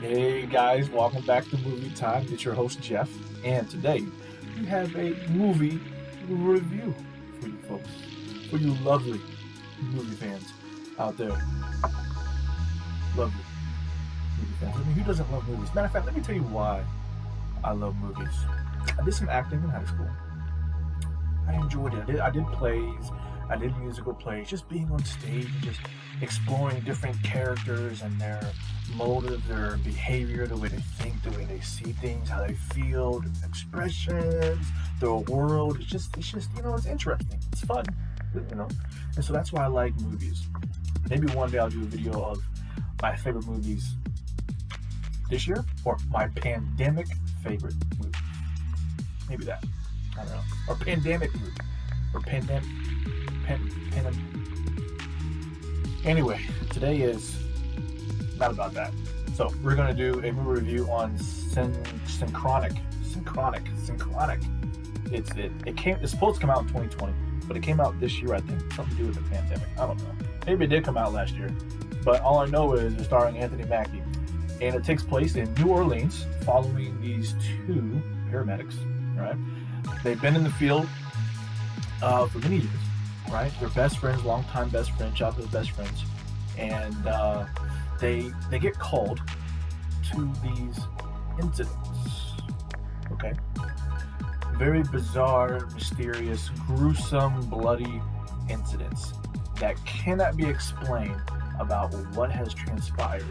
Hey guys, welcome back to Movie Time. It's your host Jeff, and today we have a movie review for you folks, for you lovely movie fans out there. Lovely movie fans. I mean, who doesn't love movies? Matter of fact, let me tell you why I love movies. I did some acting in high school. I enjoyed it. I did plays, I did musical plays, just being on stage and just exploring different characters and their motive, their behavior, the way they think, the way they see things, how they feel, their expressions, their world. It's just it's interesting. It's fun, you know. And so that's why I like movies. Maybe one day I'll do a video of my favorite movies this year or my pandemic favorite movie. Maybe that. I don't know. Or pandemic movie. Or pandemic. Anyway, today is not about that. So we're going to do a movie review on Synchronic. It's supposed to come out in 2020, but it came out this year, I think. Something to do with the pandemic. I don't know. Maybe it did come out last year. But all I know is it's starring Anthony Mackie. And it takes place in New Orleans following these two paramedics, right? They've been in the field for many years, right? They're best friends, longtime best friends, childhood best friends, and they get called to these incidents. Okay, very bizarre, mysterious, gruesome, bloody incidents that cannot be explained about what has transpired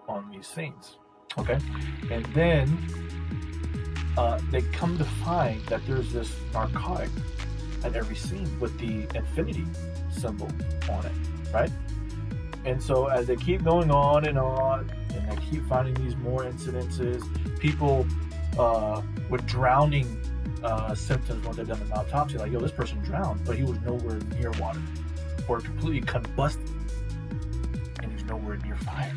on these scenes. Okay, and then they come to find that there's this narcotic at every scene with the infinity symbol on it, right? And so as they keep going on, and they keep finding these more incidences, people with drowning symptoms when they've done an autopsy, like, yo, this person drowned, but he was nowhere near water, or completely combusted, and he's nowhere near fire,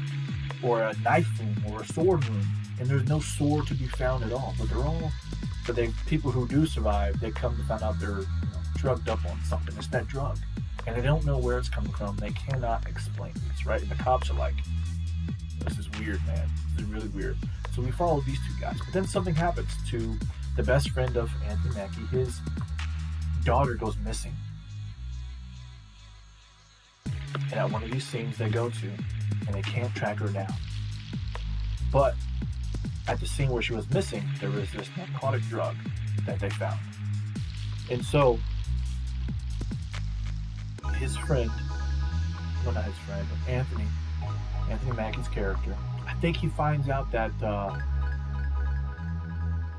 or a knife wound, or a sword wound, and there's no sword to be found at all. But people who do survive, they come to find out they're drugged up on something. It's that drug, and they don't know where it's coming from. They cannot explain this, right? And the cops are like, "This is weird, man. This is really weird." So we follow these two guys, but then something happens to the best friend of Anthony Mackie. His daughter goes missing, and at one of these scenes they go to, and they can't track her down. But at the scene where she was missing, there was this narcotic drug that they found. And so his friend, well, not his friend, but Anthony Mackie's character, I think he finds out that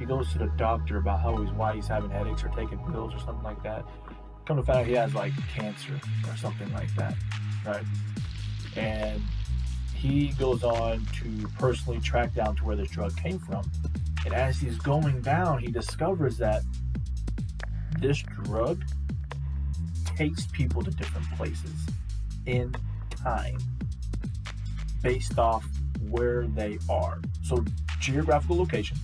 he goes to the doctor about why he's having headaches or taking pills or something like that. Come to find out he has like cancer or something like that, right? And he goes on to personally track down to where this drug came from. And as he's going down, he discovers that this drug takes people to different places in time based off where they are. So geographical location,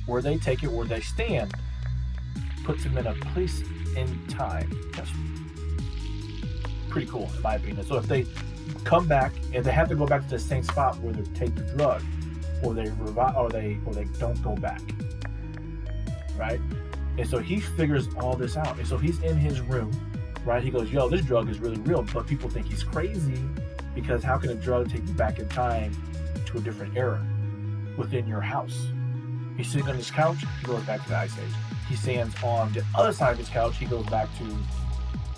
where they take it, where they stand, puts them in a place in time. That's pretty cool in my opinion. So if they come back and they have to go back to the same spot where they take the drug, or they revive, or they don't go back, right? And so he figures all this out. And so he's in his room, right? He goes, yo, this drug is really real, but people think he's crazy because how can a drug take you back in time to a different era within your house? He's sitting on his couch, he goes back to the Ice Age. He stands on the other side of his couch, he goes back to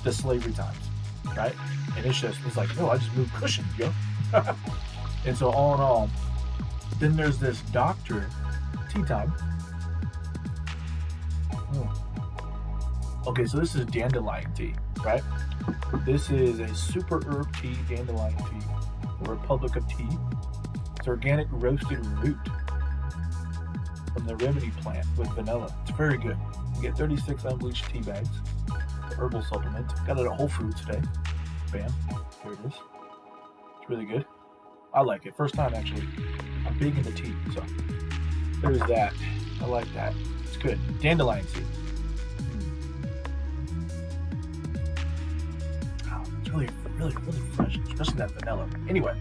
the slavery times, right? And it's like, no, I just moved cushions, yo. And so all in all, then there's this doctor, tea time. Okay, so this is dandelion tea, right? This is a super herb tea, dandelion tea, the Republic of Tea. It's organic roasted root from the remedy plant with vanilla. It's very good. You get 36 unbleached tea bags, the herbal supplement. Got it at Whole Foods today. Bam, here it is. It's really good. I like it. First time actually. I'm big into tea, so there's that. I like that. It's good. Dandelion tea. Oh, it's really, really, really fresh, especially that vanilla. Anyway,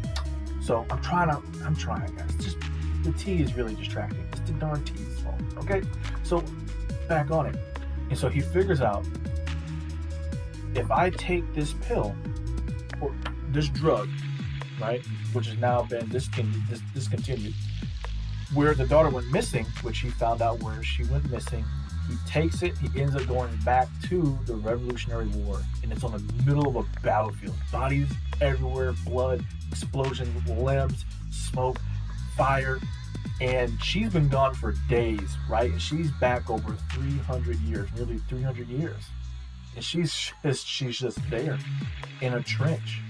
So I'm trying, guys. Just the tea is really distracting. It's the darn tea's fault. Okay, so back on it, and so he figures out, if I take this pill or this drug, right, which has now been discontinued, where the daughter went missing, which he found out where she went missing. He takes it, he ends up going back to the Revolutionary War, and it's on the middle of a battlefield. Bodies everywhere, blood, explosions, limbs, smoke, fire, and she's been gone for days, right? And she's back over 300 years, nearly 300 years. And she's just there in a trench,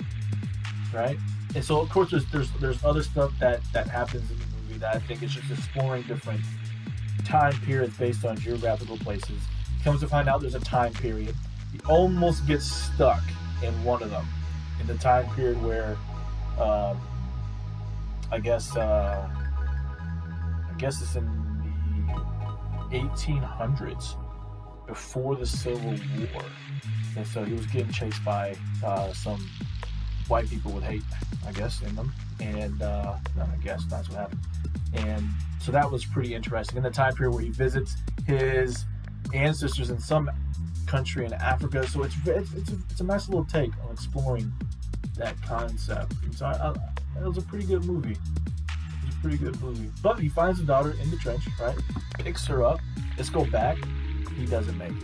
right? And so, of course, there's other stuff that happens in the movie that I think is just exploring different time periods based on geographical places. Comes to find out there's a time period. He almost gets stuck in one of them, in the time period where I guess it's in the 1800s, before the Civil War. And so he was getting chased by some white people with hate, I guess, in them. And no, I guess that's what happened. And so that was pretty interesting. In the time period where he visits his ancestors in some country in Africa. So it's a nice little take on exploring that concept. And so it was a pretty good movie. But he finds the daughter in the trench, right? Picks her up. Let's go back. He doesn't make it.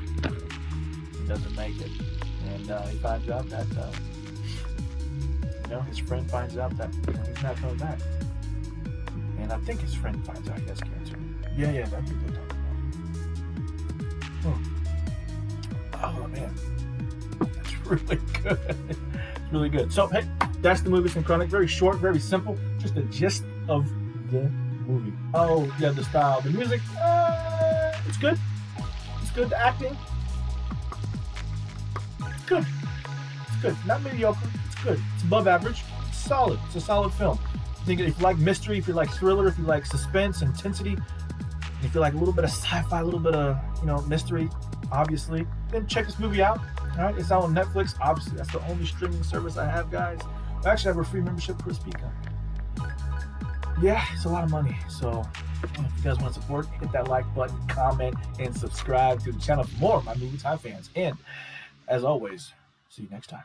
And he finds out that, his friend finds out that he's not coming back. And I think his friend finds out he has cancer. Yeah, that'd be good talk about. Oh, man. That's really good. It's really good. So, hey, that's the movie Synchronic. Very short, very simple. Just the gist of the movie. Oh, yeah, the style. The music, it's good. It's good. The acting, it's good. Not mediocre. It's good. It's above average. It's solid. It's a solid film. I think if you like mystery, if you like thriller, if you like suspense, intensity, if you like a little bit of sci-fi, a little bit of mystery, obviously, then check this movie out. All right, it's out on Netflix. Obviously, that's the only streaming service I have, guys. I actually have a free membership for a speaker. Yeah, it's a lot of money. So if you guys want to support, hit that like button, comment, and subscribe to the channel for more of my Movie Time fans. And as always, see you next time.